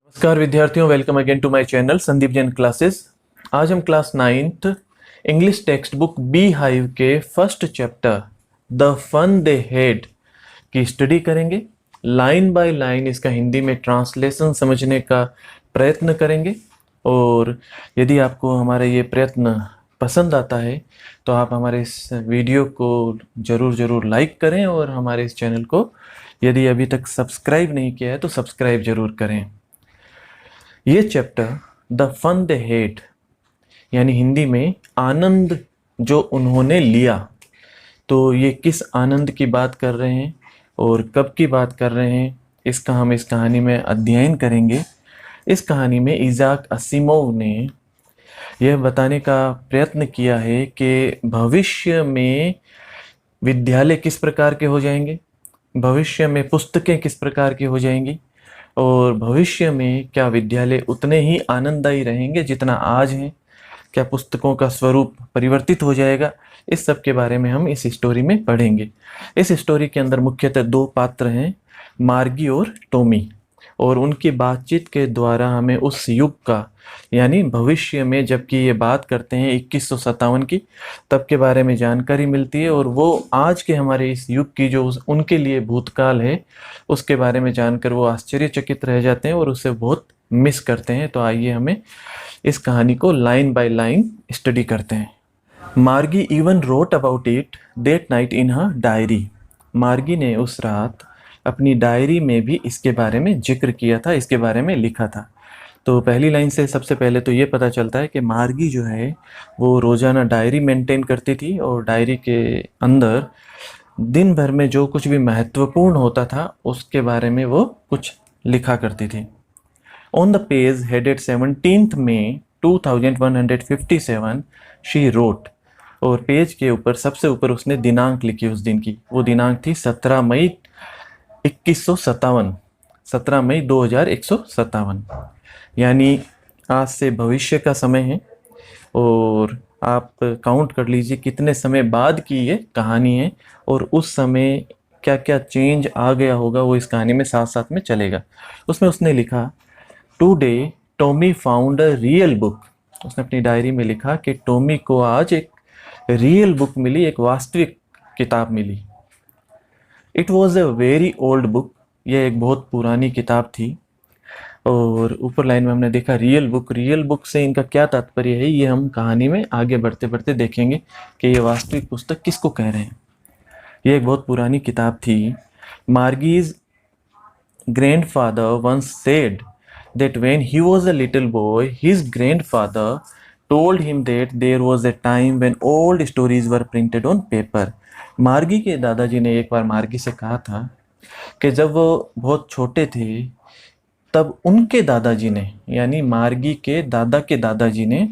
नमस्कार विद्यार्थियों, welcome again to my channel Sandeep Jain classes. आज हम class 9th English text book beehive के first chapter the fun they had की study करेंगे। लाइन बाय लाइन इसका हिंदी में ट्रांसलेशन समझने का प्रयत्न करेंगे। और यदि आपको हमारा ये प्रयत्न पसंद आता है तो आप हमारे इस वीडियो को ज़रूर लाइक करें और हमारे इस चैनल को यदि अभी तक सब्सक्राइब नहीं किया है तो सब्सक्राइब ज़रूर करें। ये chapter the fun they had यानी हिंदी में आनंद जो उन्होंने लिया, तो ये किस आनंद की बात कर रहे हैं और कब की बात कर रहे हैं, इसका हम इस कहानी में अध्ययन करेंगे। इस कहानी में इज़ाक असीमोव ने यह बताने का प्रयत्न किया है कि भविष्य में विद्यालय किस प्रकार के हो जाएंगे, भविष्य में पुस्तकें किस प्रकार की हो जाएंगी और भविष्य में क्या विद्यालय उतने ही आनंददायी रहेंगे जितना आज है, क्या पुस्तकों का स्वरूप परिवर्तित हो जाएगा। इस सब के बारे में हम इस स्टोरी में पढ़ेंगे। इस स्टोरी के अंदर मुख्यतः दो पात्र हैं, मार्गी और टॉमी, और उनकी बातचीत के द्वारा हमें उस युग का यानी भविष्य में जबकि ये बात करते हैं 2157 की, तब के बारे में जानकारी मिलती है और वो आज के हमारे इस युग की जो उनके लिए भूतकाल है उसके बारे में जानकर वो आश्चर्यचकित रह जाते हैं और उसे बहुत मिस करते हैं। तो आइए हमें इस कहानी को लाइन बाय लाइन स्टडी करते हैं। मार्गी even wrote about it that night in her diary. मार्गी ने उस रात अपनी डायरी में भी इसके बारे में जिक्र किया था, इसके बारे में लिखा था। तो पहली लाइन से सबसे पहले तो ये पता चलता है कि मार्गी जो है वो रोज़ाना डायरी मेंटेन करती थी और डायरी के अंदर दिन भर में जो कुछ भी महत्वपूर्ण होता था उसके बारे में वो कुछ लिखा करती थी। On the page headed 17 May 2157 she wrote, और पेज के ऊपर सबसे ऊपर उसने दिनांक लिखी उस दिन की। वो दिनांक थी 17 मई 2157, 17 मई 2157, यानी आज से भविष्य का समय है। और आप काउंट कर लीजिए कितने समय बाद की ये कहानी है और उस समय क्या क्या चेंज आ गया होगा वो इस कहानी में साथ साथ में चलेगा। उसमें उसने लिखा, today Tommy found a real book. उसने अपनी डायरी में लिखा कि टॉमी को आज एक रियल बुक मिली, एक वास्तविक किताब मिली। It was a very old book, यह एक बहुत पुरानी किताब थी। और ऊपर लाइन में हमने देखा रियल बुक, रियल बुक से इनका क्या तात्पर्य है ये हम कहानी में आगे बढ़ते बढ़ते देखेंगे कि ये वास्तविक पुस्तक किसको कह रहे हैं। ये एक बहुत पुरानी किताब थी। मार्गीज grandfather once said that when he was a little boy, his grandfather told him that there was a time when old stories were printed on paper. मार्गी के दादाजी ने एक बार मार्गी से कहा था कि जब वो बहुत छोटे थे तब उनके दादाजी ने यानी मार्गी के दादाजी ने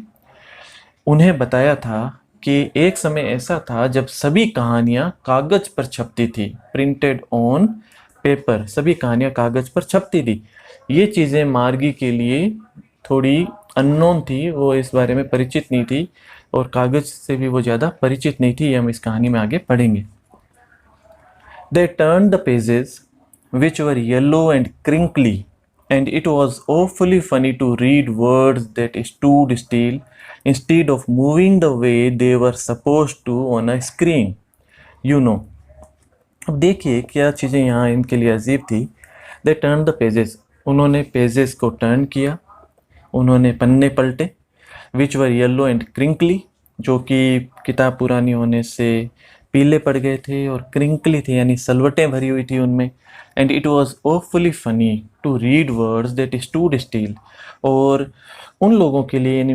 उन्हें बताया था कि एक समय ऐसा था जब सभी कहानियाँ कागज़ पर छपती थी, प्रिंटेड ऑन पेपर, सभी कहानियाँ कागज़ पर छपती थी। ये चीज़ें मार्गी के लिए थोड़ी अननोन थी, वो इस बारे में परिचित नहीं थी और कागज़ से भी वो ज़्यादा परिचित नहीं थी। ये हम इस कहानी में आगे पढ़ेंगे। They turned the pages which were yellow and crinkly, and it was awfully funny to read words that stood still instead of moving the way they were supposed to on a screen. You know. अब देखिए क्या चीज़ें यहाँ इनके लिए अजीब थी। They turned the pages, उन्होंने पेजेस को टर्न किया, उन्होंने पन्ने पलटे। Which were yellow and crinkly, जो कि किताब पुरानी होने से पीले पड़ गए थे, और क्रिंकली थे यानी सलवटें भरी हुई थी उनमें। And it was awfully funny to read words that stood still, और उन लोगों के लिए यानी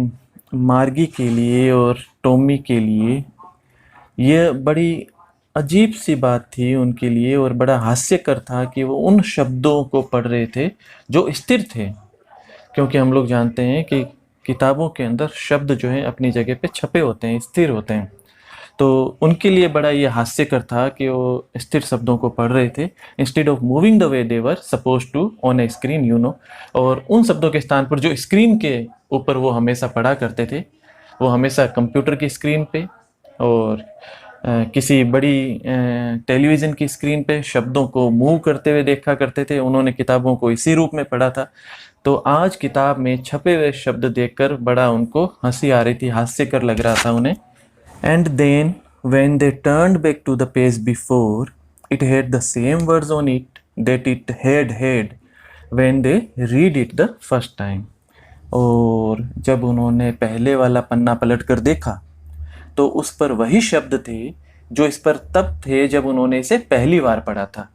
मार्गी के लिए और टॉमी के लिए ये बड़ी अजीब सी बात थी उनके लिए और बड़ा हास्यकर था कि वो उन शब्दों को पढ़ रहे थे जो स्थिर थे, क्योंकि हम लोग जानते हैं कि किताबों के अंदर शब्द जो हैं अपनी जगह पे छपे होते हैं, स्थिर होते हैं। तो उनके लिए बड़ा ये हास्यकर था कि वो स्थिर शब्दों को पढ़ रहे थे, instead of moving the way they were supposed to on a screen, you know, और उन शब्दों के स्थान पर जो स्क्रीन के ऊपर वो हमेशा पढ़ा करते थे, वो हमेशा कंप्यूटर की स्क्रीन पे और किसी बड़ी टेलीविज़न की स्क्रीन पे शब्दों को मूव करते हुए देखा करते थे। उन्होंने किताबों को इसी रूप में पढ़ा था। तो आज किताब में छपे हुए शब्द देखकर बड़ा उनको हंसी आ रही थी, हास्यकर लग रहा था उन्हें। And then when they turned back to the page before, it had the same words on it that it had when they read it the first time. और जब उन्होंने पहले वाला पन्ना पलट कर देखा तो उस पर वही शब्द थे जो इस पर तब थे जब उन्होंने इसे पहली बार पढ़ा था।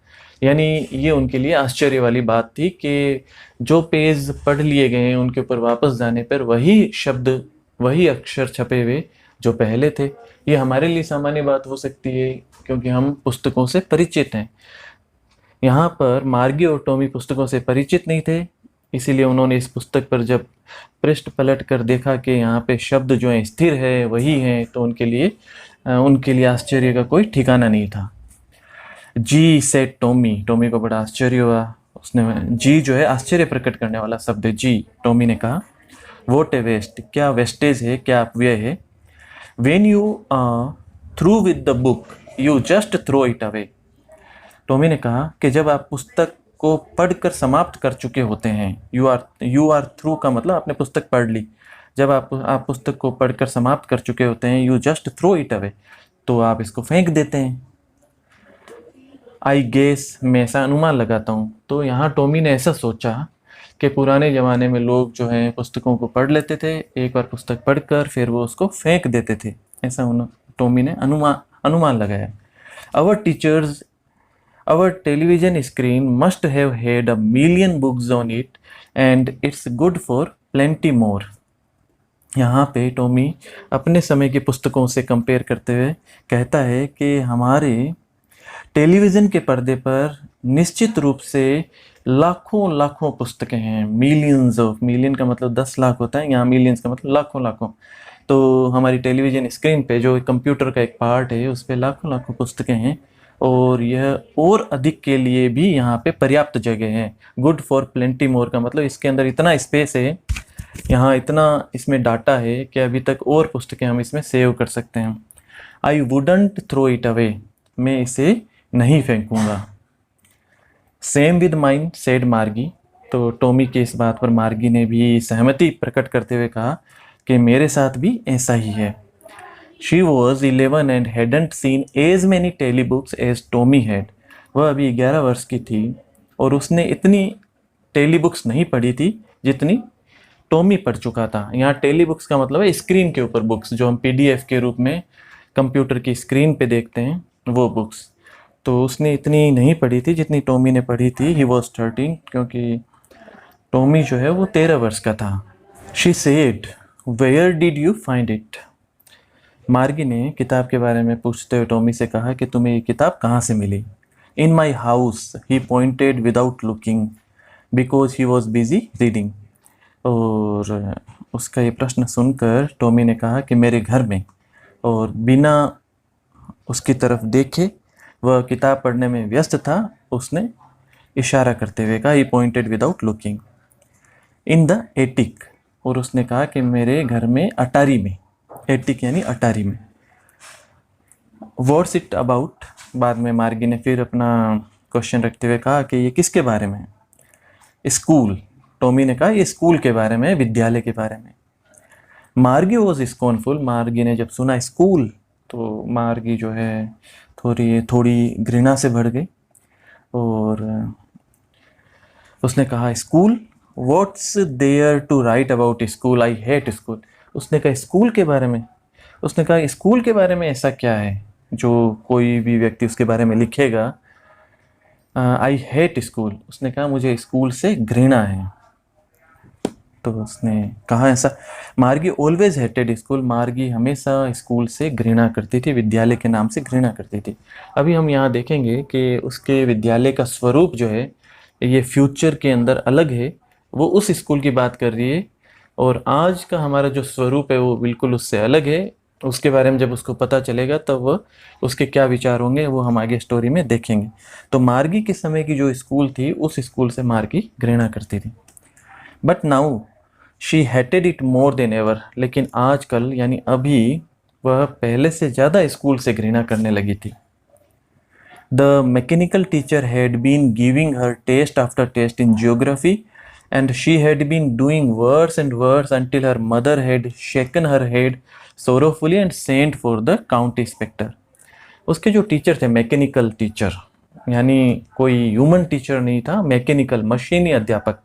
यानी ये उनके लिए आश्चर्य वाली बात थी कि जो पेज पढ़ लिए गए हैं उनके ऊपर वापस जाने पर वही शब्द, वही अक्षर छपे हुए जो पहले थे। ये हमारे लिए सामान्य बात हो सकती है क्योंकि हम पुस्तकों से परिचित हैं। यहाँ पर मार्गी और टॉमी पुस्तकों से परिचित नहीं थे, इसीलिए उन्होंने इस पुस्तक पर जब पृष्ठ पलट कर देखा कि यहाँ पे शब्द जो हैं स्थिर है वही हैं, तो उनके लिए आश्चर्य का कोई ठिकाना नहीं था। जी सेड टॉमी, टॉमी को बड़ा आश्चर्य हुआ। उसने, जी जो है आश्चर्य प्रकट करने वाला शब्द है, जी। टॉमी ने कहा वॉट ए वेस्ट, क्या वेस्टेज है, क्या अपव्यय है। When you are through with the book, you just throw it away. Tommy ने कहा कि जब आप पुस्तक को पढ़कर समाप्त कर चुके होते हैं, यू आर थ्रू का मतलब आपने पुस्तक पढ़ ली। जब आप पुस्तक को पढ़कर समाप्त कर चुके होते हैं, you just throw it away, तो आप इसको फेंक देते हैं। आई गेस, मैं ऐसा अनुमान लगाता हूँ। तो यहाँ टॉमी ने ऐसा सोचा कि पुराने ज़माने में लोग जो हैं पुस्तकों को पढ़ लेते थे, एक बार पुस्तक पढ़कर फिर वो उसको फेंक देते थे, ऐसा टॉमी ने अनुमान लगाया। Our television screen must have had a million books on it and it's good for plenty more. यहाँ पे टॉमी अपने समय की पुस्तकों से कंपेयर करते हुए कहता है कि हमारे टेलीविज़न के पर्दे पर निश्चित रूप से लाखों पुस्तकें हैं। मिलियंस ऑफ, मिलियन का मतलब 10 लाख होता है, यहाँ मिलियंस का मतलब लाखों। तो हमारी टेलीविज़न स्क्रीन पे जो कंप्यूटर का एक पार्ट है उस पर लाखों पुस्तकें हैं, और यह और अधिक के लिए भी यहाँ पे पर्याप्त जगह है। गुड फॉर प्लेंटी मोर का मतलब इसके अंदर इतना स्पेस है, यहाँ इतना इसमें डाटा है कि अभी तक और पुस्तकें हम इसमें सेव कर सकते हैं। I wouldn't throw it away, मैं इसे नहीं फेंकूंगा। Same with mine said Margie, तो टॉमी की इस बात पर मार्गी ने भी सहमति प्रकट करते हुए कहा कि मेरे साथ भी ऐसा ही है। She was 11 and hadn't seen as many tele books as Tommy had. वह अभी 11 वर्ष की थी और उसने इतनी टेली बुक्स नहीं पढ़ी थी जितनी टॉमी पढ़ चुका था। यहाँ टेली बुक्स का मतलब है स्क्रीन के ऊपर बुक्स, जो हम PDF के रूप में कंप्यूटर की स्क्रीन पे देखते हैं वो बुक्स। तो उसने इतनी नहीं पढ़ी थी जितनी टॉमी ने पढ़ी थी। ही वॉज 13, क्योंकि टॉमी जो है वो 13 वर्ष का था। She said where did you find it. Margie ने किताब के बारे में पूछते हुए टॉमी से कहा कि तुम्हें ये किताब कहाँ से मिली। In my house, he pointed without looking because he was busy reading. और उसका ये प्रश्न सुनकर टॉमी ने कहा कि मेरे घर में, और बिना उसकी तरफ देखे वह किताब पढ़ने में व्यस्त था। उसने इशारा करते हुए कहा, he pointed without looking. In the attic, और उसने कहा कि मेरे घर में अटारी में, एटिक यानी अटारी में। व्हाट्स इट अबाउट, बाद में मार्गी ने फिर अपना क्वेश्चन रखते हुए कहा कि ये किसके बारे में है। स्कूल, टॉमी ने कहा ये स्कूल के बारे में, विद्यालय के बारे में। मार्गी वॉज स्कॉनफुल, मार्गी ने जब सुना स्कूल तो मार्गी जो है थोड़ी घृणा से भर गई और उसने कहा school, what's there to write about school, I hate school. उसने कहा स्कूल के बारे में, उसने कहा स्कूल के बारे में ऐसा क्या है जो कोई भी व्यक्ति उसके बारे में लिखेगा। आई हेट स्कूल, उसने कहा मुझे स्कूल से घृणा है। तो उसने कहा ऐसा। मार्गी ऑलवेज हेटेड स्कूल, मार्गी हमेशा स्कूल से घृणा करती थी, विद्यालय के नाम से घृणा करती थी। अभी हम यहाँ देखेंगे कि उसके विद्यालय का स्वरूप जो है ये फ्यूचर के अंदर अलग है, वो उस स्कूल की बात कर रही है, और आज का हमारा जो स्वरूप है वो बिल्कुल उससे अलग है। उसके बारे में जब उसको पता चलेगा तब वह उसके क्या विचार होंगे वो हम आगे स्टोरी में देखेंगे। तो मार्गी के समय की जो स्कूल थी उस स्कूल से मार्गी घृणा करती थी। But now she hated it more than ever, लेकिन आजकल यानी अभी वह पहले से ज़्यादा स्कूल से घृणा करने लगी थी। The mechanical teacher had been giving her test after test in geography, and she had been doing worse and worse until her mother had shaken her head sorrowfully and sent for the county inspector. उसके जो teacher थे, mechanical teacher, यानी कोई human teacher नहीं था, mechanical मशीनी अध्यापक।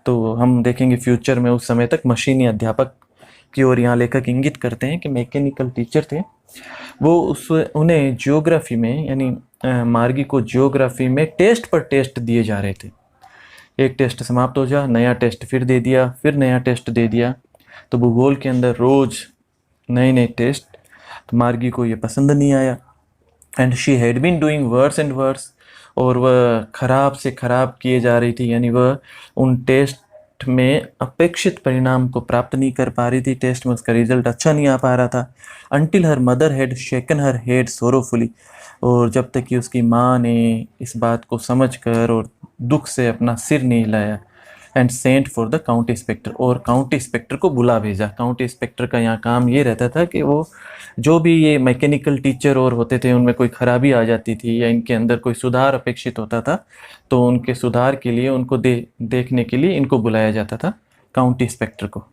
तो हम देखेंगे फ्यूचर में उस समय तक मशीनी अध्यापक की ओर यहाँ लेखक इंगित करते हैं कि मैकेनिकल टीचर थे वो। उन्हें जियोग्राफी में, यानी मार्गी को जियोग्राफी में टेस्ट पर टेस्ट दिए जा रहे थे। एक टेस्ट समाप्त हो जा, नया टेस्ट फिर दे दिया, फिर नया टेस्ट दे दिया। तो भूगोल के अंदर रोज नए नए टेस्ट। तो मार्गी को ये पसंद नहीं आया। And she had been doing worse and worse, और वह खराब से खराब किए जा रही थी, यानी वह उन टेस्ट में अपेक्षित परिणाम को प्राप्त नहीं कर पा रही थी, टेस्ट में उसका रिजल्ट अच्छा नहीं आ पा रहा था। Until her mother had shaken her head sorrowfully, और जब तक कि उसकी माँ ने इस बात को समझकर और दुख से अपना सिर नहीं हिलाया। And sent for the county inspector, और काउंटी इंस्पेक्टर को बुला भेजा। काउंटी इंस्पेक्टर का यहाँ काम ये रहता था कि वो जो भी ये मैकेनिकल टीचर और होते थे उनमें कोई खराबी आ जाती थी या इनके अंदर कोई सुधार अपेक्षित होता था, तो उनके सुधार के लिए उनको देखने के लिए इनको बुलाया जाता था, काउंटी इंस्पेक्टर को।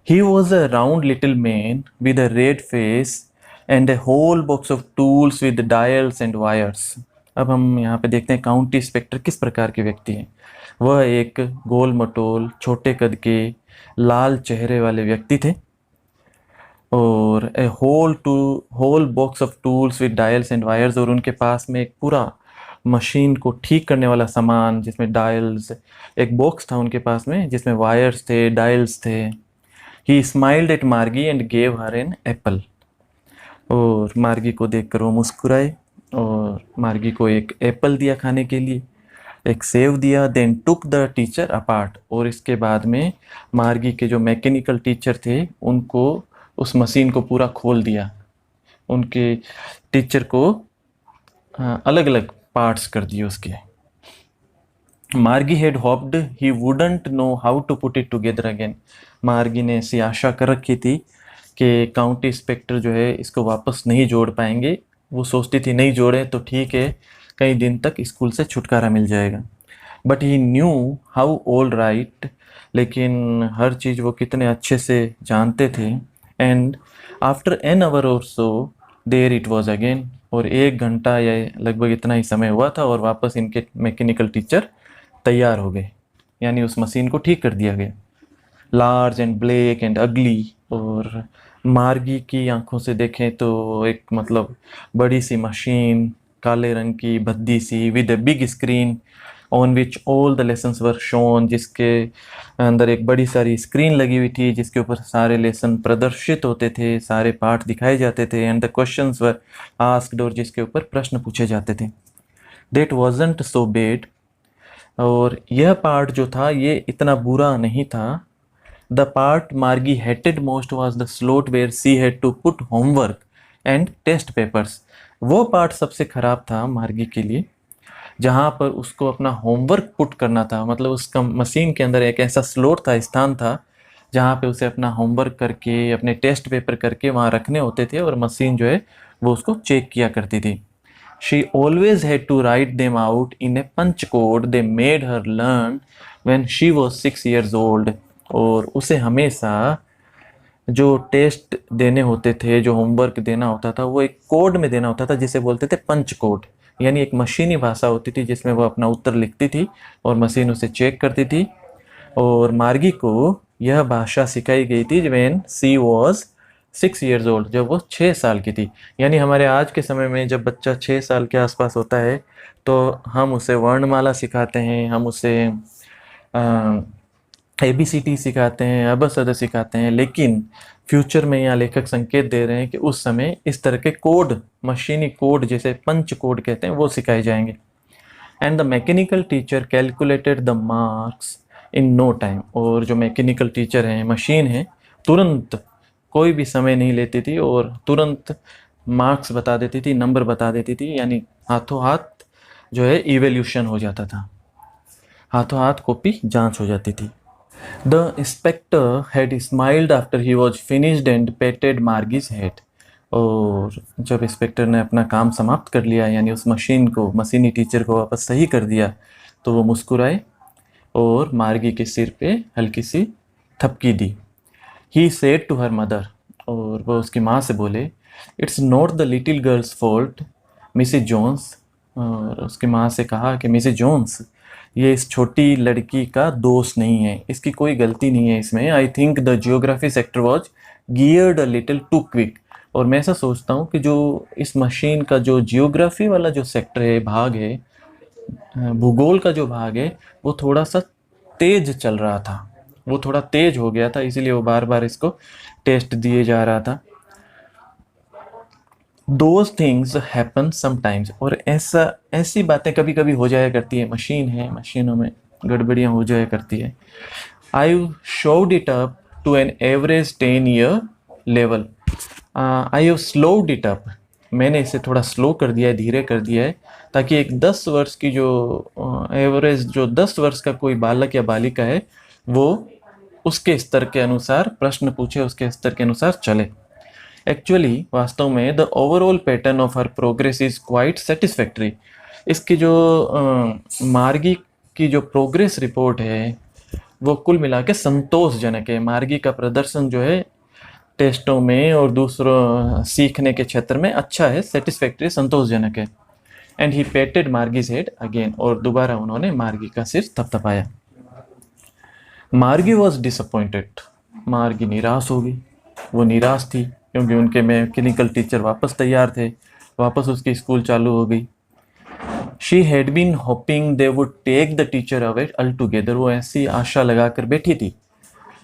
He was a round little man with a red face and a whole box of tools with dials and wires. अब हम यहाँ पे देखते हैं काउंटी इंस्पेक्टर किस प्रकार के व्यक्ति हैं। वह एक गोल मटोल छोटे कद के लाल चेहरे वाले व्यक्ति थे, और a whole box of tools with dials and wires, और उनके पास में एक पूरा मशीन को ठीक करने वाला सामान जिसमें डायल्स, एक बॉक्स था उनके पास में जिसमें वायर्स थे, डायल्स थे। He smiled at Margie and gave her an apple, और मार्गी को देखकर वो मुस्कुराए और मार्गी को एक एप्पल दिया खाने के लिए, एक सेव दिया। Then took the teacher apart, और इसके बाद में मार्गी के जो मैकेनिकल टीचर थे उनको उस मशीन को पूरा खोल दिया, उनके टीचर को अलग अलग पार्ट्स कर दिए उसके। Margie had hoped he wouldn't know how to put it together again. Margie ने ऐसी आशा कर रखी थी कि काउंटी इंस्पेक्टर जो है इसको वापस नहीं जोड़ पाएंगे। वो सोचती थी नहीं जोड़े तो ठीक है, कई दिन तक स्कूल से छुटकारा मिल जाएगा। But he knew how all right, लेकिन हर चीज़ वो कितने अच्छे से जानते थे। एंड आफ्टर एन आवर और so there it was again, और 1 घंटा या लगभग इतना ही समय हुआ था और वापस इनके मैकेनिकल टीचर तैयार हो गए, यानी उस मशीन को ठीक कर दिया गया। लार्ज एंड ब्लैक एंड अगली, और मार्गी की आंखों से देखें तो एक मतलब बड़ी सी मशीन, काले रंग की भद्दी सी, with a big screen on which all the lessons were shown, जिसके अंदर एक बड़ी सारी स्क्रीन लगी हुई थी जिसके ऊपर सारे लेसन प्रदर्शित होते थे, सारे पाठ दिखाए जाते थे। And the questions were asked, और जिसके ऊपर प्रश्न पूछे जाते थे। दैट वाजंट सो बैड, और यह पार्ट जो था ये इतना बुरा नहीं था। The part Margie hated most was the slot where she had to put homework and test papers. वो पार्ट सबसे ख़राब था मार्गी के लिए, जहाँ पर उसको अपना होमवर्क पुट करना था। मतलब उसका मशीन के अंदर एक ऐसा स्लॉट था, स्थान था, जहाँ पे उसे अपना होमवर्क करके, अपने टेस्ट पेपर करके वहाँ रखने होते थे, और मशीन जो है वो उसको चेक किया करती थी। She always had to write them out in a punch code they made her learn when she was 6 years old. और उसे हमेशा जो टेस्ट देने होते थे, जो होमवर्क देना होता था, वो एक कोड में देना होता था जिसे बोलते थे पंच कोड, यानी एक मशीनी भाषा होती थी जिसमें वो अपना उत्तर लिखती थी और मशीन उसे चेक करती थी। और मार्गी को यह भाषा सिखाई गई थी when she was 6 years old, जब वो 6 साल की थी। यानी हमारे आज के समय में जब बच्चा 6 साल के आसपास होता है तो हम उसे वर्णमाला सिखाते हैं, हम उसे ABCD सिखाते हैं, अबसद सिखाते हैं, लेकिन फ्यूचर में यहाँ लेखक संकेत दे रहे हैं कि उस समय इस तरह के कोड, मशीनी कोड जिसे पंच कोड कहते हैं, वो सिखाए जाएंगे। And the mechanical teacher calculated the marks in no time, और जो मैकेनिकल टीचर हैं, मशीन है, तुरंत कोई भी समय नहीं लेती थी और तुरंत मार्क्स बता देती थी, नंबर बता देती थी, यानी हाथों हाथ जो है इवैल्यूएशन हो जाता था, हाथों हाथ कॉपी जांच हो जाती थी। The inspector had smiled after he was finished and patted Margie's head. और जब इंस्पेक्टर ने अपना काम समाप्त कर लिया, यानी उस मशीनी टीचर को वापस सही कर दिया, तो वो मुस्कुराए और मार्गी के सिर पे हल्की सी थपकी दी. He said to her mother, और वो उसकी माँ से बोले, it's not the little girl's fault Mrs Jones. और उसकी माँ से कहा कि मिसेज जोन्स, ये इस छोटी लड़की का दोष नहीं है, इसकी कोई गलती नहीं है इसमें. I think the geography sector was geared a little too quick. और मैं ऐसा सोचता हूँ कि जो इस मशीन का जो जियोग्राफी वाला जो सेक्टर है, भाग है, भूगोल का जो भाग है, वो थोड़ा सा तेज चल रहा था, वो थोड़ा तेज हो गया था, इसीलिए वो बार बार इसको टेस्ट दिए जा रहा था. Those things happen sometimes. और ऐसी बातें कभी कभी हो जाया करती है, मशीन है, मशीनों में गड़बड़ियाँ हो जाया करती है. I slowed it up to an average 10-year level. I have slowed it up, मैंने इसे थोड़ा स्लो कर दिया है, धीरे कर दिया है, ताकि एक 10 वर्ष की जो एवरेज, जो 10 वर्ष का कोई बालक या बालिका है, वो उसके स्तर के अनुसार प्रश्न पूछे, उसके स्तर के अनुसार चले. एक्चुअली वास्तव में the overall pattern of her progress is quite satisfactory. इसकी जो मार्गी की जो प्रोग्रेस रिपोर्ट है, वो कुल मिला के संतोषजनक है. मार्गी का प्रदर्शन जो है टेस्टों में और दूसरों सीखने के क्षेत्र में अच्छा है, सेटिस्फैक्ट्री, संतोषजनक है. एंड ही पेटेड मार्गीज हेड अगेन, और दोबारा उन्होंने मार्गी का सिर थपथपाया. मार्गी वॉज डिसअपॉइंटेड, मार्गी निराश हो गई. वो निराश थी क्योंकि उनके मैकेनिकल टीचर वापस तैयार थे, वापस उसकी स्कूल चालू हो गई. She had been hoping they would take the teacher away all together. वो ऐसी आशा लगा कर बैठी थी,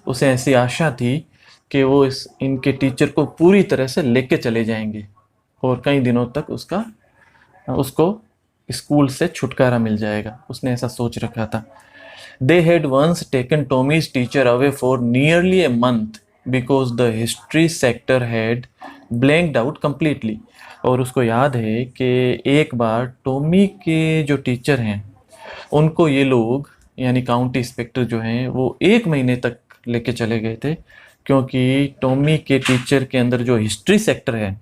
उसे ऐसी आशा थी कि वो इनके टीचर को पूरी तरह से लेके चले जाएंगे और कई दिनों तक उसको स्कूल से छुटकारा मिल जाएगा. उसने ऐसा सोच रखा था. They had once taken Tommy's teacher away for nearly a month because the history sector had blanked out completely. और उसको याद है कि एक बार टॉमी के जो टीचर हैं, उनको ये लोग यानी काउंटी इंस्पेक्टर जो हैं, वो 1 महीने तक लेके चले गए थे, क्योंकि टॉमी के टीचर के अंदर जो हिस्ट्री सेक्टर है,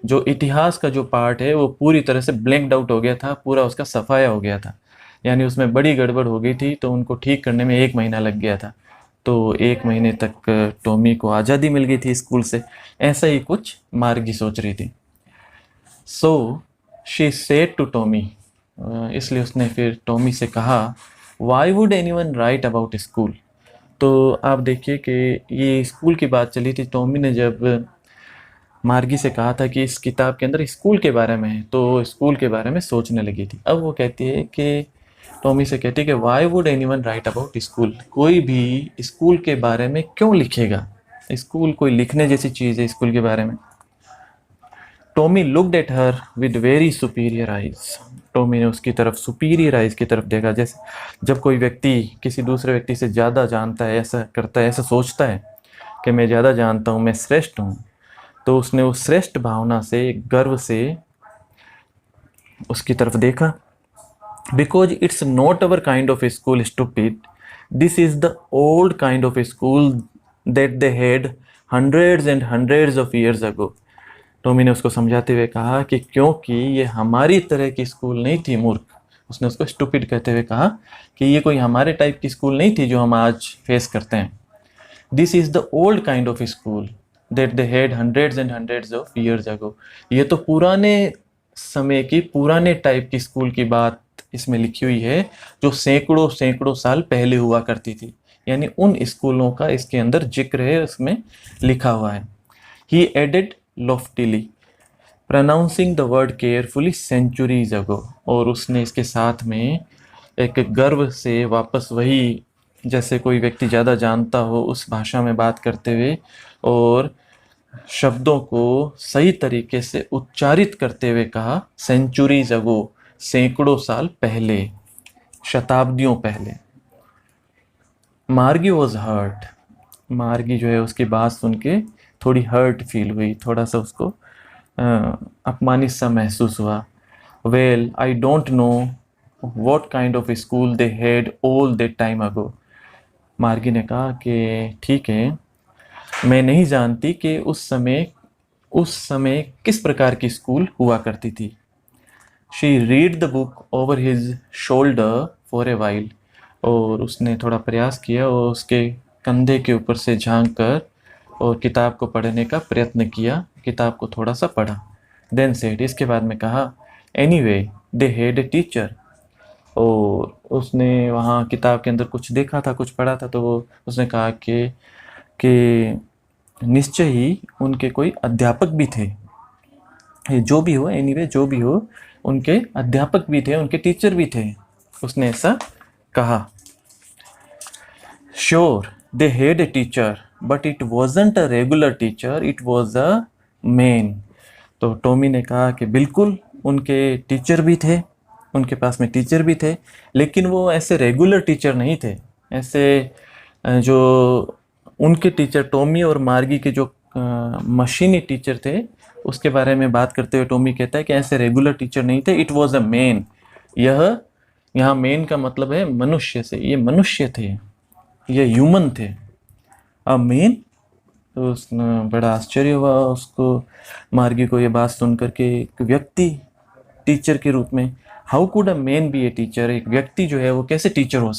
जो इतिहास का जो पार्ट है, वो पूरी तरह से ब्लैंक्ड आउट हो गया था, पूरा उसका सफाया हो गया था, यानी उसमें बड़ी गड़बड़ हो गई थी. तो उनको ठीक करने में 1 महीना लग गया था. तो 1 महीने तक टॉमी को आज़ादी मिल गई थी स्कूल से. ऐसा ही कुछ मार्गी सोच रही थी. So she said to Tommy, इसलिए उसने फिर टॉमी से कहा, why would anyone write about school. तो आप देखिए कि ये स्कूल की बात चली थी. टॉमी ने जब मार्गी से कहा था कि इस किताब के अंदर स्कूल के बारे में है, तो स्कूल के बारे में सोचने लगी थी. अब वो कहती है कि टॉमी से कहती है कि Y would anyone write about school. कोई भी स्कूल के बारे में क्यों लिखेगा, स्कूल कोई लिखने जैसी चीज़ है स्कूल के बारे में. Tommy looked at her with very superior eyes. Tommy ने उसकी तरफ सुपीरियर आइज की तरफ देखा. जैसे जब कोई व्यक्ति किसी दूसरे व्यक्ति से ज़्यादा जानता है, ऐसा करता है, ऐसा सोचता है कि मैं ज़्यादा जानता हूँ, मैं श्रेष्ठ हूँ, तो उसने उस श्रेष्ठ भावना से, गर्व से उसकी तरफ देखा. Because it's not our kind of a school, stupid. This is the old kind of a school that they had hundreds and hundreds of years ago. Tommy ने उसको समझाते हुए कहा कि क्योंकि ये हमारी तरह की स्कूल नहीं थी, मूर्ख. उसने उसको स्टूपिड कहते हुए कहा कि ये कोई हमारे टाइप की स्कूल नहीं थी जो हम आज फेस करते हैं. This is the old kind of school that they had hundreds and hundreds of years ago. ये तो पुराने समय की, पुराने टाइप की स्कूल की बात इसमें लिखी हुई है, जो सैकड़ों सैकड़ों साल पहले हुआ करती थी. यानी उन स्कूलों का इसके अंदर जिक्र है, उसमें लिखा हुआ है. He added loftily, pronouncing the word carefully, centuries ago. और उसने इसके साथ में एक गर्व से वापस वही, जैसे कोई व्यक्ति ज़्यादा जानता हो उस भाषा में बात करते हुए और शब्दों को सही तरीके से उच्चारित करते हुए कहा, सेंचुरीज अगो, सैकड़ों साल पहले, शताब्दियों पहले. मार्गी वॉज हर्ट. मार्गी जो है उसकी बात सुन के थोड़ी हर्ट फील हुई, थोड़ा सा उसको अपमानित सा महसूस हुआ. Well I don't know what kind of a school they had all that time ago. मार्गी ने कहा कि ठीक है, मैं नहीं जानती कि उस समय किस प्रकार की स्कूल हुआ करती थी। She read the book over his shoulder for a while, और उसने थोड़ा प्रयास किया और उसके कंधे के ऊपर से झांक कर और किताब को पढ़ने का प्रयत्न किया, किताब को थोड़ा सा पढ़ा। देन सेड, इसके बाद में कहा, anyway they had a teacher, और उसने वहाँ किताब के अंदर कुछ देखा था, कुछ पढ़ा था, तो वो उसने कहा कि निश्चय ही उनके कोई अध्यापक भी थे। जो भी हो, एनीवे जो भी हो, उनके अध्यापक भी थे, उनके टीचर भी थे, उसने ऐसा कहा। Sure they had a teacher but it wasn't a regular teacher, it was a man. तो टॉमी ने कहा कि बिल्कुल उनके टीचर भी थे, उनके पास में टीचर भी थे, लेकिन वो ऐसे रेगुलर टीचर नहीं थे। ऐसे जो उनके टीचर टॉमी और मार्गी के जो मशीनी टीचर थे, उसके बारे में बात करते हुए टॉमी कहता है कि ऐसे रेगुलर टीचर नहीं थे, इट वॉज अ मैन। यहाँ मैन का मतलब है मनुष्य से, ये मनुष्य थे, ये ह्यूमन थे। अ मैन, तो बड़ा आश्चर्य हुआ उसको, मार्गी को ये बात सुनकर के, एक व्यक्ति टीचर के रूप में, how could a man B a teacher, एक व्यक्ति जो है वो कैसे टीचर हो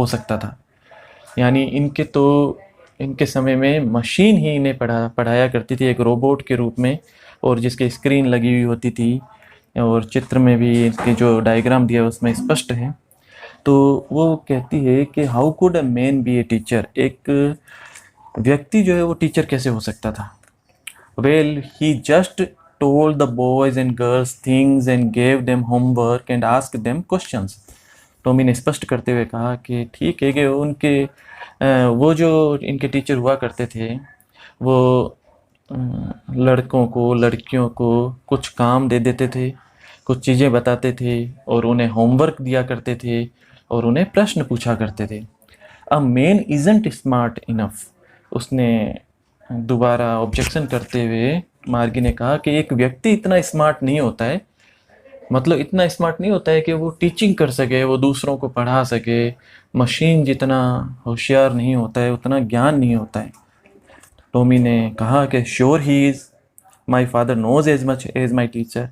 सकता था। यानी इनके समय में मशीन ही इन्हें पढ़ाया करती थी, एक रोबोट के रूप में, और जिसकी स्क्रीन लगी हुई होती थी, और चित्र में भी इसके जो डायग्राम दिया उसमें स्पष्ट है। तो वो कहती है कि how could a man B a teacher, एक व्यक्ति जो है वो टीचर कैसे हो सकता था। Well he just told the boys and girls things and gave them homework and asked them questions। Tommy ने स्पष्ट करते हुए कहा कि ठीक है कि वो जो इनके टीचर हुआ करते थे, वो लड़कों को लड़कियों को कुछ काम दे देते थे, कुछ चीज़ें बताते थे, और उन्हें होमवर्क दिया करते थे, और उन्हें प्रश्न पूछा करते थे। A man isn't smart enough, उसने दोबारा ऑब्जेक्शन करते हुए मार्गी ने कहा कि एक व्यक्ति इतना स्मार्ट नहीं होता है, मतलब इतना स्मार्ट नहीं होता है कि वो टीचिंग कर सके, वो दूसरों को पढ़ा सके। मशीन जितना होशियार नहीं होता है, उतना ज्ञान नहीं होता है। टॉमी ने कहा कि sure he is, my father knows as much as my teacher.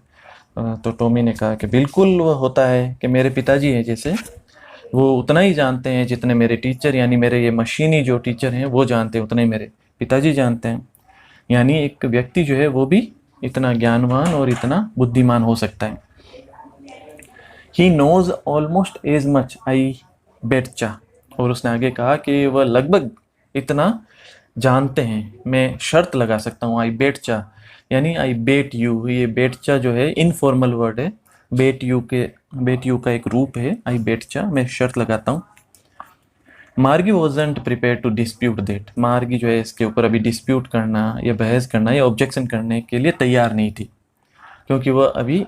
तो टॉमी ने कहा कि बिल्कुल वो होता है कि मेरे पिताजी हैं जैसे, वो उतना ही जानते हैं जितने मेरे टीचर, यानी मेरे ये मशीनी जो टीचर हैं वो जानते हैं, उतना ही मेरे पिताजी जानते हैं। यानी एक व्यक्ति जो है वो भी इतना ज्ञानवान और इतना बुद्धिमान हो सकता है। He knows almost as much I betcha, और उसने आगे कहा कि वह लगभग इतना जानते हैं, मैं शर्त लगा सकता हूँ। आई बेटचा यानी आई बेट यू, ये बेटचा जो है इनफॉर्मल वर्ड है, बेट यू का एक रूप है। आई बेटचा, मैं शर्त लगाता हूँ। Margie wasn't prepared to dispute that, Margie जो है इसके ऊपर अभी डिस्प्यूट करना या बहस करना या ऑब्जेक्शन करने के लिए तैयार नहीं थी, क्योंकि वह अभी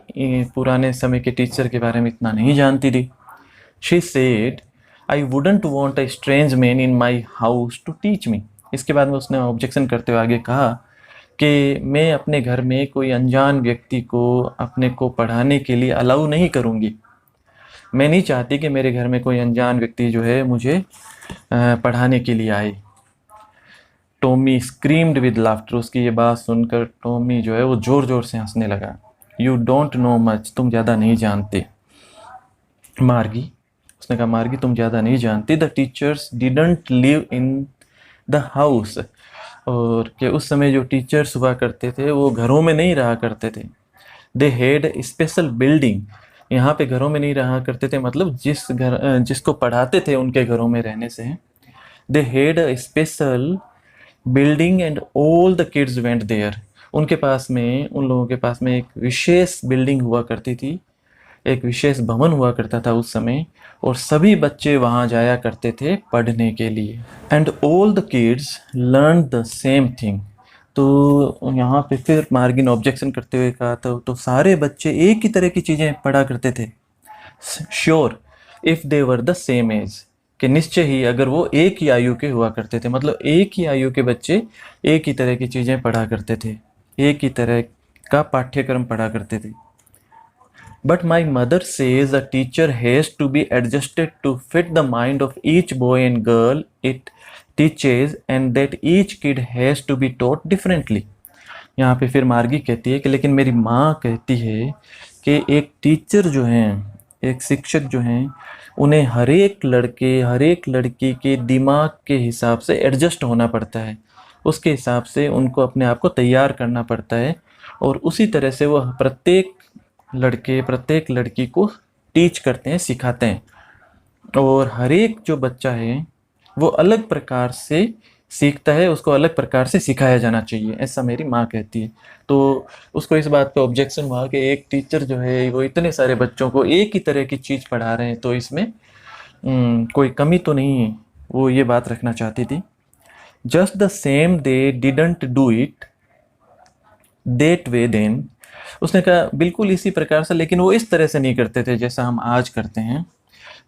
पुराने समय के टीचर के बारे में इतना नहीं जानती थी। She said, I wouldn't want a strange man in my house to teach me. इसके बाद में उसने ऑब्जेक्शन करते हुए आगे कहा कि मैं अपने घर में कोई अनजान व्यक्ति को अपने को पढ़ाने के लिए अलाउ नहीं करूँगी। मैं नहीं चाहती कि मेरे घर में कोई अनजान व्यक्ति जो है मुझे पढ़ाने के लिए आए। टॉमी स्क्रीम्ड विद लाफ्टर, उसकी ये बात सुनकर टॉमी जो है वो ज़ोर ज़ोर से हंसने लगा। यू डोंट नो मच, तुम ज़्यादा नहीं जानते मार्गी, उसने कहा मार्गी तुम ज़्यादा नहीं जानती। The teachers didn't live in the house, और कि उस समय जो टीचर्स हुआ करते थे वो घरों में नहीं रहा करते थे। दे हैड स्पेशल बिल्डिंग, यहाँ पे घरों में नहीं रहा करते थे, मतलब जिसको पढ़ाते थे उनके घरों में रहने से। They had a special building and all the kids went there, उन लोगों के पास में एक विशेष बिल्डिंग हुआ करती थी, एक विशेष भवन हुआ करता था उस समय, और सभी बच्चे वहाँ जाया करते थे पढ़ने के लिए। And all the kids learn the same thing, तो यहाँ पे फिर मार्गी ने ऑब्जेक्शन करते हुए कहा तो सारे बच्चे एक ही तरह की चीज़ें पढ़ा करते थे। Sure if they were the same age, कि निश्चय ही अगर वो एक ही आयु के हुआ करते थे, मतलब एक ही आयु के बच्चे एक ही तरह की चीज़ें पढ़ा करते थे, एक ही तरह का पाठ्यक्रम पढ़ा करते थे। But my mother says a teacher has to be adjusted to fit the mind of each boy and girl it teaches and that each kid has to be taught differently. यहाँ पे फिर मार्गी कहती है कि लेकिन मेरी माँ कहती है कि एक टीचर जो हैं, एक शिक्षक जो हैं, उन्हें हर एक लड़के हर एक लड़की के दिमाग के हिसाब से एडजस्ट होना पड़ता है, उसके हिसाब से उनको अपने आप को तैयार करना पड़ता है और उसी तरह से वो प्रत्येक लड़के प्रत्येक लड़की को टीच करते हैं, सिखाते हैं और हर एक जो बच्चा है वो अलग प्रकार से सीखता है, उसको अलग प्रकार से सिखाया जाना चाहिए, ऐसा मेरी माँ कहती है। तो उसको इस बात पे ऑब्जेक्शन हुआ कि एक टीचर जो है वो इतने सारे बच्चों को एक ही तरह की चीज़ पढ़ा रहे हैं तो इसमें कोई कमी तो नहीं है, वो ये बात रखना चाहती थी। Just the same they didn't do it that way then, उसने कहा बिल्कुल इसी प्रकार से, लेकिन वो इस तरह से नहीं करते थे जैसा हम आज करते हैं,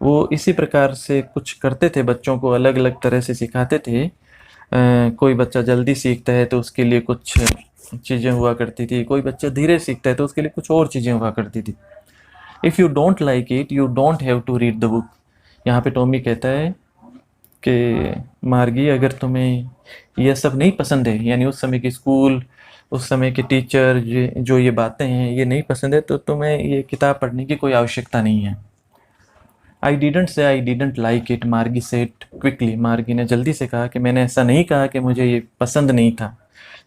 वो इसी प्रकार से कुछ करते थे, बच्चों को अलग अलग तरह से सिखाते थे। कोई बच्चा जल्दी सीखता है तो उसके लिए कुछ चीज़ें हुआ करती थी, कोई बच्चा धीरे सीखता है तो उसके लिए कुछ और चीज़ें हुआ करती थी। If you don't like it you don't have to read the book. यहाँ पे टॉमी कहता है कि मार्गी अगर तुम्हें यह सब नहीं पसंद है, यानी उस समय की स्कूल, उस समय के टीचर, जो ये बातें हैं ये नहीं पसंद है, तो तुम्हें ये किताब पढ़ने की कोई आवश्यकता नहीं है। I didn't say I didn't like it, मार्गी सेट क्विकली। मार्गी ने जल्दी से कहा कि मैंने ऐसा नहीं कहा कि मुझे ये पसंद नहीं था,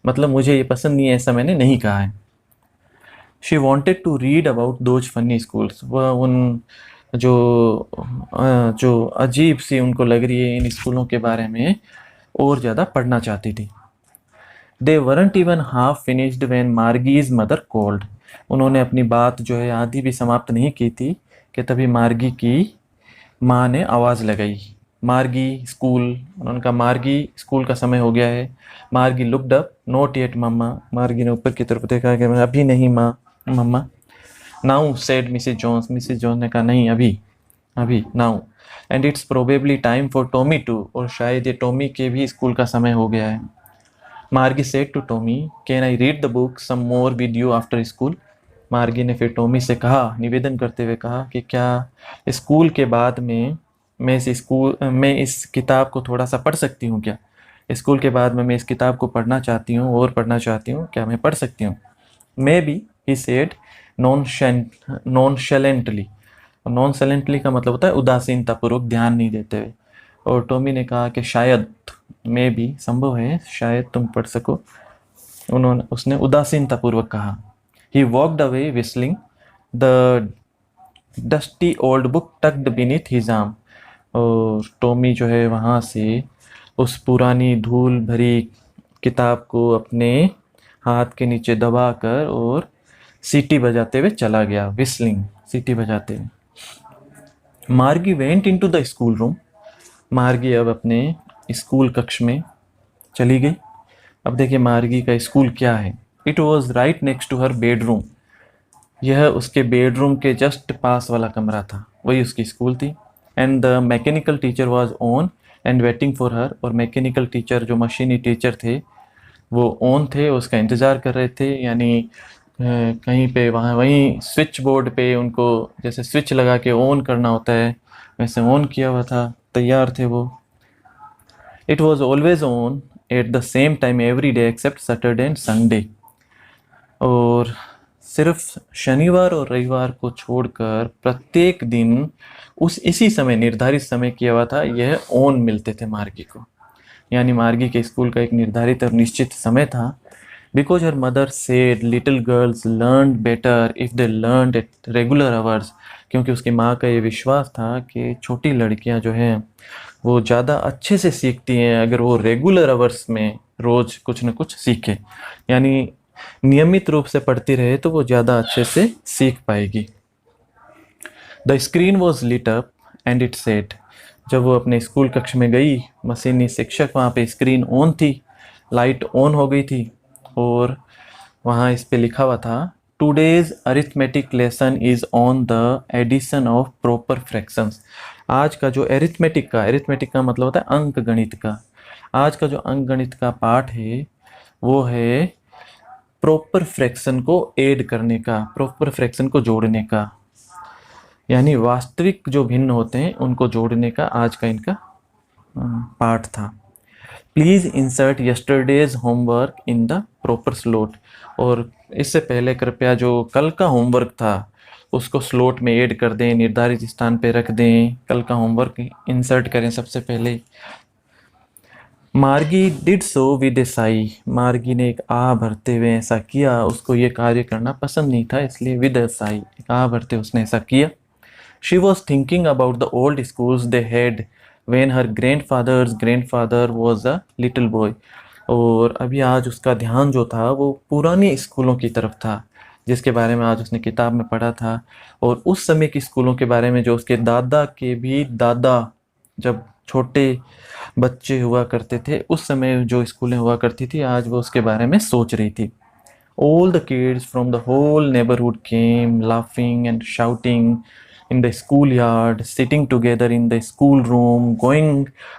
मतलब मुझे ये पसंद नहीं है ऐसा मैंने नहीं कहा है। She wanted to read about those funny schools, वह उन जो अजीब सी उनको लग रही है इन स्कूलों के बारे में और ज़्यादा पढ़ना चाहती थी। They weren't even half finished when Margie's mother called, उन्होंने अपनी बात जो है आधी भी समाप्त नहीं की थी कि तभी मार्गी की माँ ने आवाज़ लगाई, मार्गी स्कूल। उन्होंने कहा मार्गी स्कूल का समय हो गया है। मार्गी लुक्ड अप, नॉट येट मम्मा, मार्गी ने ऊपर की तरफ देखा कि अभी नहीं माँ मम्मा। Now said Mrs Jones, Mrs Jones ने कहा नहीं अभी अभी, now. And it's probably time for Tommy too, और शायद ये टॉमी के भी स्कूल का समय हो गया है। Margie said to Tommy, can I read the book some more with you after school. Margie ने फिर टॉमी से कहा, निवेदन करते हुए कहा कि क्या स्कूल के बाद में मैं इस किताब को थोड़ा सा पढ़ सकती हूँ क्या? स्कूल के बाद में मैं इस किताब को पढ़ना चाहती हूँ और पढ़ना चाहती हूँ, क्या मैं पढ़ सकती हूँ? May be, he said नॉनशैलेंटली। नॉनशैलेंटली का मतलब होता है उदासीनतापूर्वक, ध्यान नहीं देते हुए। और टॉमी ने कहा कि शायद, मे बी संभव है, शायद तुम पढ़ सको। उसने उदासीनतापूर्वक कहा। He walked away whistling, the dusty old book tucked beneath his arm। और टॉमी जो है वहाँ से उस पुरानी धूल भरी किताब को अपने हाथ के नीचे दबाकर और सीटी बजाते हुए चला गया, विस्लिंग, सीटी बजाते हुए। मार्गी went into the school room, मार्गी अब अपने स्कूल कक्ष में चली गई। अब देखिए मार्गी का स्कूल क्या है। It was right next to her bedroom, यह उसके बेडरूम के जस्ट पास वाला कमरा था, वही उसकी स्कूल थी। And the mechanical teacher was on and waiting for her, और मैकेनिकल टीचर जो मशीनी टीचर थे वो ऑन थे, उसका इंतज़ार कर रहे थे। यानी कहीं पे वहाँ वहीं स्विच बोर्ड पे उनको जैसे स्विच लगा के ऑन करना होता है वैसे ऑन किया हुआ था, तैयार थे वो। It was always on at the same time every day except Saturday and Sunday, और सिर्फ शनिवार और रविवार को छोड़कर प्रत्येक दिन इसी समय, निर्धारित समय किया हुआ था, यह ऑन मिलते थे मार्गी को। यानी मार्गी के स्कूल का एक निर्धारित और निश्चित समय था। Because her mother said little girls learn better if they learn at regular hours, क्योंकि उसकी माँ का ये विश्वास था कि छोटी लड़कियाँ जो हैं वो ज़्यादा अच्छे से सीखती हैं अगर वो रेगुलर आवर्स में रोज़ कुछ न कुछ सीखे, यानी नियमित रूप से पढ़ती रहे तो वो ज़्यादा अच्छे से सीख पाएगी। The screen was lit up and it said, जब वो अपने स्कूल कक्ष में गई, मशीनी शिक्षक वहाँ पे स्क्रीन ऑन थी, लाइट ऑन हो गई थी, और वहाँ इस पे लिखा हुआ था today's arithmetic lesson is on the addition of proper fractions. आज का जो अरिथमेटिक का मतलब होता है अंक गणित का, आज का जो अंक गणित का पाठ है वो है प्रॉपर फ्रैक्शन को ऐड करने का, प्रॉपर फ्रैक्शन को जोड़ने का। यानी वास्तविक जो भिन्न होते हैं उनको जोड़ने का आज का इनका पार्ट था। Please insert yesterday's homework in the proper slot. और इससे पहले कृपया जो कल का होमवर्क था उसको स्लॉट में ऐड कर दें, निर्धारित स्थान पे रख दें। कल का होमवर्क इंसर्ट करें सबसे पहले। मार्गी डिड सो विद ए साई। मार्गी ने एक आ भरते हुए ऐसा किया, उसको ये कार्य करना पसंद नहीं था, इसलिए विद ए साई, एक आ भरते उसने ऐसा किया। She was thinking about the old schools they had when her grandfather was a little boy. और अभी आज उसका ध्यान जो था वो पुरानी स्कूलों की तरफ था, जिसके बारे में आज उसने किताब में पढ़ा था। और उस समय की स्कूलों के बारे में जो उसके दादा के भी दादा जब छोटे बच्चे हुआ करते थे उस समय जो स्कूलें हुआ करती थी, आज वो उसके बारे में सोच रही थी। All the kids from the whole neighborhood came laughing and shouting in the schoolyard, sitting together in the schoolroom, going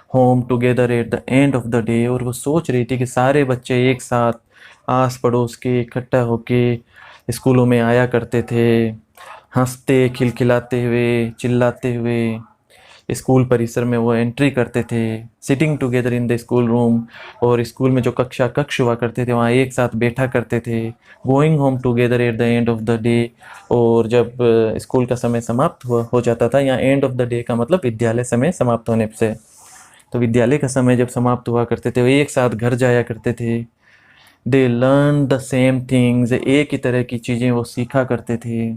home together at the end of the day। और वो सोच रही थी कि सारे बच्चे एक साथ आस पड़ोस के इकट्ठा होके स्कूलों में आया करते थे, हंसते खिलखिलाते हुए चिल्लाते हुए स्कूल परिसर में वो एंट्री करते थे। Sitting together in the school room, और स्कूल में जो कक्ष हुआ करते थे वहाँ एक साथ बैठा करते थे। Going home together at the end of the day, और जब स्कूल का समय समाप्त हो जाता था, यहाँ एंड ऑफ द डे का मतलब विद्यालय समय समाप्त होने से, तो विद्यालय का समय जब समाप्त हुआ करते थे वो एक साथ घर जाया करते थे। They learn the same things, एक ही तरह की चीज़ें वो सीखा करते थे।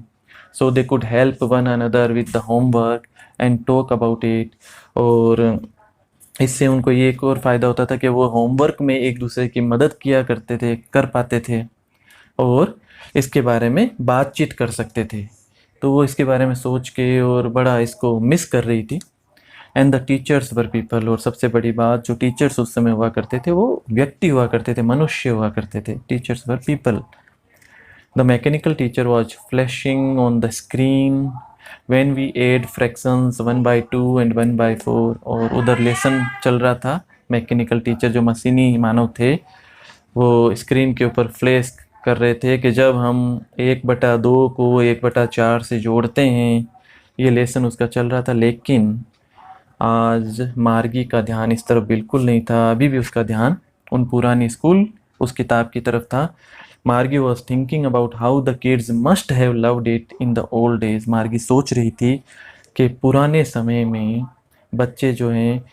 So they could help one another with the homework and talk about it. और इससे उनको ये एक और फ़ायदा होता था कि वो होमवर्क में एक दूसरे की मदद किया करते थे, कर पाते थे, और इसके बारे में बातचीत कर सकते थे। तो वो इसके बारे में सोच के और बड़ा इसको मिस कर रही थी। And the teachers were people, और सबसे बड़ी बात, जो टीचर्स उस समय हुआ करते थे वो व्यक्ति हुआ करते थे, मनुष्य हुआ करते थे। Teachers were people. The mechanical teacher was flashing on the screen when we add fractions 1/2 and 1/4। और उधर लेसन चल रहा था। मैकेनिकल टीचर जो मशीनी मानव थे वो स्क्रीन के ऊपर फ्लैश कर रहे थे कि जब हम 1/2 को 1/4 से जोड़ते हैं, ये लेसन उसका चल रहा था। लेकिन आज मार्गी का ध्यान इस तरफ बिल्कुल नहीं था, अभी भी उसका ध्यान उन पुरानी स्कूल उस किताब की तरफ था। मार्गी was thinking about how the kids must have loved it in the old days. मार्गी सोच रही थी कि पुराने समय में बच्चे जो हैं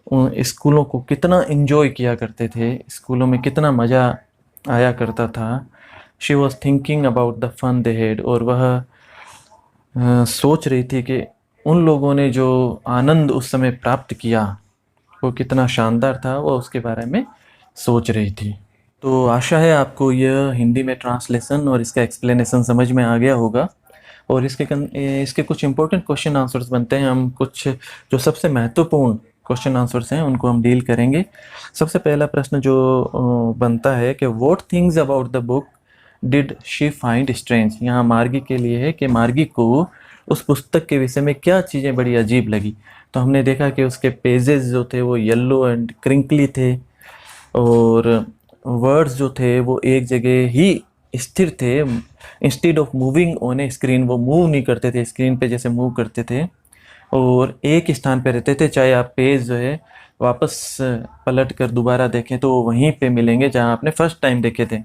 उन स्कूलों को कितना इन्जॉय किया करते थे, स्कूलों में कितना मज़ा आया करता था। She was thinking about the fun they had, और वह सोच रही थी कि उन लोगों ने जो आनंद उस समय प्राप्त किया वो कितना शानदार था, वो उसके बारे में सोच रही थी। तो आशा है आपको यह हिंदी में ट्रांसलेशन और इसका एक्सप्लेनेशन समझ में आ गया होगा। और इसके कुछ इंपॉर्टेंट क्वेश्चन आंसर्स बनते हैं। हम कुछ जो सबसे महत्वपूर्ण क्वेश्चन आंसर्स हैं उनको हम डील करेंगे। सबसे पहला प्रश्न जो बनता है कि what things about the book did she find strange. यहाँ मार्गी के लिए है कि मार्गी को उस पुस्तक के विषय में क्या चीज़ें बड़ी अजीब लगी। तो हमने देखा कि उसके पेजेस जो थे वो येलो एंड क्रिंकली थे, और वर्ड्स जो थे वो एक जगह ही स्थिर थे। Instead of moving on a screen, वो मूव नहीं करते थे स्क्रीन पे जैसे मूव करते थे, और एक स्थान पे रहते थे। चाहे आप पेज जो है वापस पलट कर दोबारा देखें तो वहीं पे मिलेंगे जहां आपने फर्स्ट टाइम देखे थे।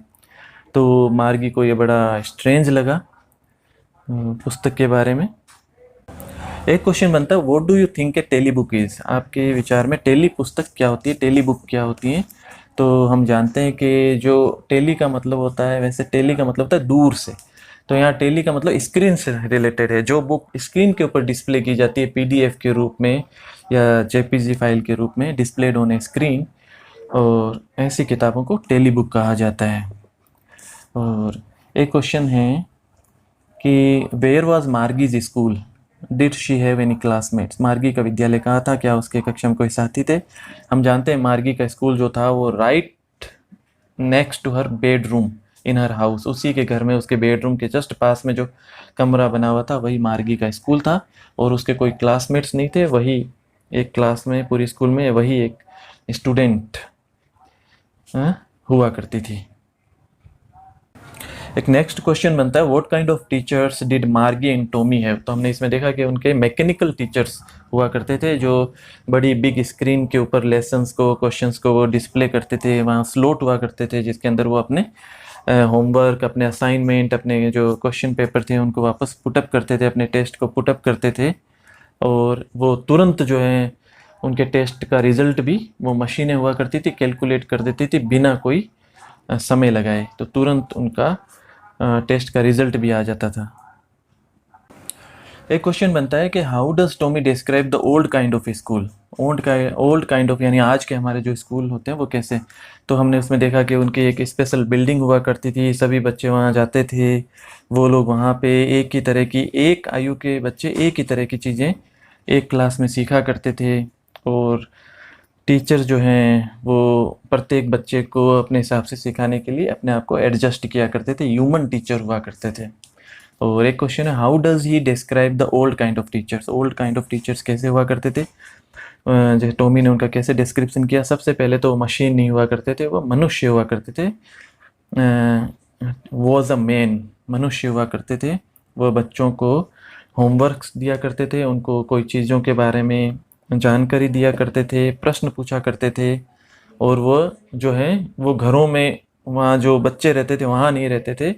तो मार्गी को ये बड़ा स्ट्रेंज लगा पुस्तक के बारे में। एक क्वेश्चन बनता है, what do you think a tele book is. आपके विचार में टेली पुस्तक क्या होती है, टेली बुक क्या होती है। तो हम जानते हैं कि जो टेली का मतलब होता है, वैसे टेली का मतलब होता है दूर से। तो यहाँ टेली का मतलब स्क्रीन से रिलेटेड है। जो बुक स्क्रीन के ऊपर डिस्प्ले की जाती है पीडीएफ के रूप में या जेपीजी फाइल के रूप में डिस्प्लेड ऑन ए स्क्रीन, और ऐसी किताबों को टेली बुक कहा जाता है। और एक क्वेश्चन है कि where was Margie's school, did she have any classmates. Margie का विद्यालय कहाँ था, क्या उसके कक्षा में कोई साथी थे। हम जानते हैं मार्गी का स्कूल जो था वो right next to her bedroom in her house, उसी के घर में उसके बेडरूम के जस्ट पास में जो कमरा बना हुआ था वही मार्गी का स्कूल था। और उसके कोई क्लासमेट्स नहीं थे, वही एक क्लास में पूरी स्कूल में वही एक स्टूडेंट हुआ करती थी। एक नेक्स्ट क्वेश्चन बनता है, what kind of teachers did मार्गी एंड टॉमी हैव। तो हमने इसमें देखा कि उनके मैकेनिकल टीचर्स हुआ करते थे, जो बड़ी बिग स्क्रीन के ऊपर लेसन्स को, क्वेश्चंस को वो डिस्प्ले करते थे। वहाँ स्लॉट हुआ करते थे जिसके अंदर वो अपने होमवर्क, अपने असाइनमेंट, अपने जो क्वेश्चन पेपर थे उनको वापस पुटअप करते थे, अपने टेस्ट को पुटअप करते थे। और वो तुरंत जो है उनके टेस्ट का रिजल्ट भी वो मशीनें हुआ करती थी कैलकुलेट कर देती थी बिना कोई समय लगाए, तो तुरंत उनका टेस्ट का रिजल्ट भी आ जाता था। एक क्वेश्चन बनता है कि how does Tommy describe the old kind of school. Old kind of यानी आज के हमारे जो स्कूल होते हैं वो कैसे। तो हमने उसमें देखा कि उनकी एक स्पेशल बिल्डिंग हुआ करती थी, सभी बच्चे वहाँ जाते थे, वो लोग वहाँ पे एक ही तरह की, एक आयु के बच्चे एक ही तरह की चीज़ें एक क्लास में सीखा करते थे। और टीचर जो हैं वो प्रत्येक बच्चे को अपने हिसाब से सिखाने के लिए अपने आप को एडजस्ट किया करते थे, ह्यूमन टीचर हुआ करते थे। और एक क्वेश्चन है, how does he describe the old kind of teachers. Old kind of teachers कैसे हुआ करते थे, जैसे टॉमी ने उनका कैसे डिस्क्रिप्शन किया। सबसे पहले तो मशीन नहीं हुआ करते थे, वो मनुष्य हुआ करते थे। वॉज अ मैन, मनुष्य हुआ करते थे। वो बच्चों को होमवर्क्स दिया करते थे, उनको कोई चीज़ों के बारे में जानकारी दिया करते थे, प्रश्न पूछा करते थे। और वो जो है वो घरों में, वहाँ जो बच्चे रहते थे वहाँ नहीं रहते थे,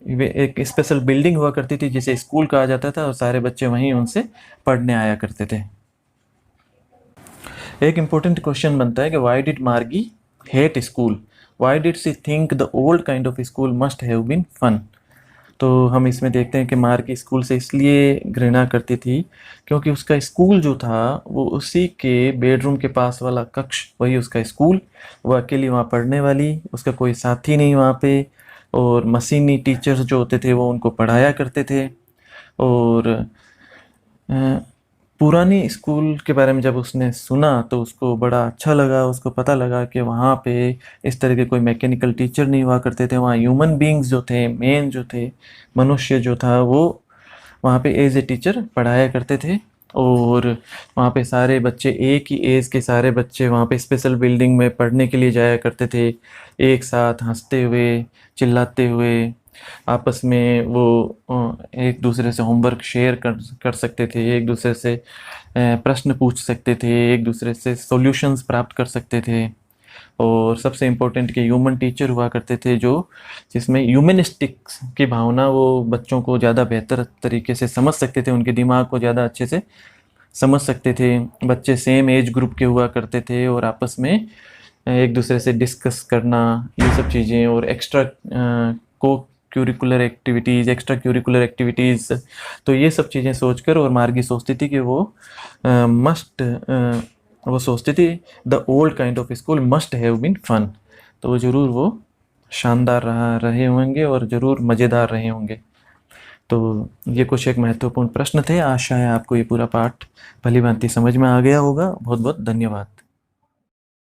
वे एक स्पेशल बिल्डिंग हुआ करती थी जिसे स्कूल कहा जाता था, और सारे बच्चे वहीं उनसे पढ़ने आया करते थे। एक इम्पोर्टेंट क्वेश्चन बनता है कि why did Margie hate school, why did she think the old kind of school must have been fun. तो हम इसमें देखते हैं कि मार्गी स्कूल से इसलिए घृणा करती थी क्योंकि उसका स्कूल जो था वो उसी के बेडरूम के पास वाला कक्ष वही उसका स्कूल, वो अकेली वहाँ पढ़ने वाली, उसका कोई साथी नहीं वहाँ पे। और मशीनी टीचर्स जो होते थे वो उनको पढ़ाया करते थे। और पुरानी स्कूल के बारे में जब उसने सुना तो उसको बड़ा अच्छा लगा, उसको पता लगा कि वहाँ पे इस तरह के कोई मैकेनिकल टीचर नहीं हुआ करते थे, वहाँ ह्यूमन बीइंग्स जो थे, मेन जो थे, मनुष्य जो था वो वहाँ पे एज ए टीचर पढ़ाया करते थे। और वहाँ पे सारे बच्चे, एक ही एज के सारे बच्चे वहाँ पे स्पेशल बिल्डिंग में पढ़ने के लिए जाया करते थे, एक साथ हंसते हुए, चिल्लाते हुए। आपस में वो एक दूसरे से होमवर्क शेयर कर सकते थे, एक दूसरे से प्रश्न पूछ सकते थे, एक दूसरे से सॉल्यूशंस प्राप्त कर सकते थे। और सबसे इम्पोर्टेंट कि ह्यूमन टीचर हुआ करते थे जो, जिसमें ह्यूमनिस्टिक्स की भावना वो बच्चों को ज़्यादा बेहतर तरीके से समझ सकते थे, उनके दिमाग को ज़्यादा अच्छे से समझ सकते थे। बच्चे सेम एज ग्रुप के हुआ करते थे और आपस में एक दूसरे से डिस्कस करना, ये सब चीज़ें। और एक्स्ट्रा क्यूरिकुलर एक्टिविटीज़, तो ये सब चीज़ें सोचकर और मार्गी सोचती थी कि वो वो सोचती थी the old kind of school must have been fun. तो वो ज़रूर वो शानदार रहे होंगे और ज़रूर मज़ेदार रहे होंगे। तो ये कुछ एक महत्वपूर्ण प्रश्न थे। आशा है आपको ये पूरा पाठ भली भांति समझ में आ गया होगा। बहुत बहुत धन्यवाद।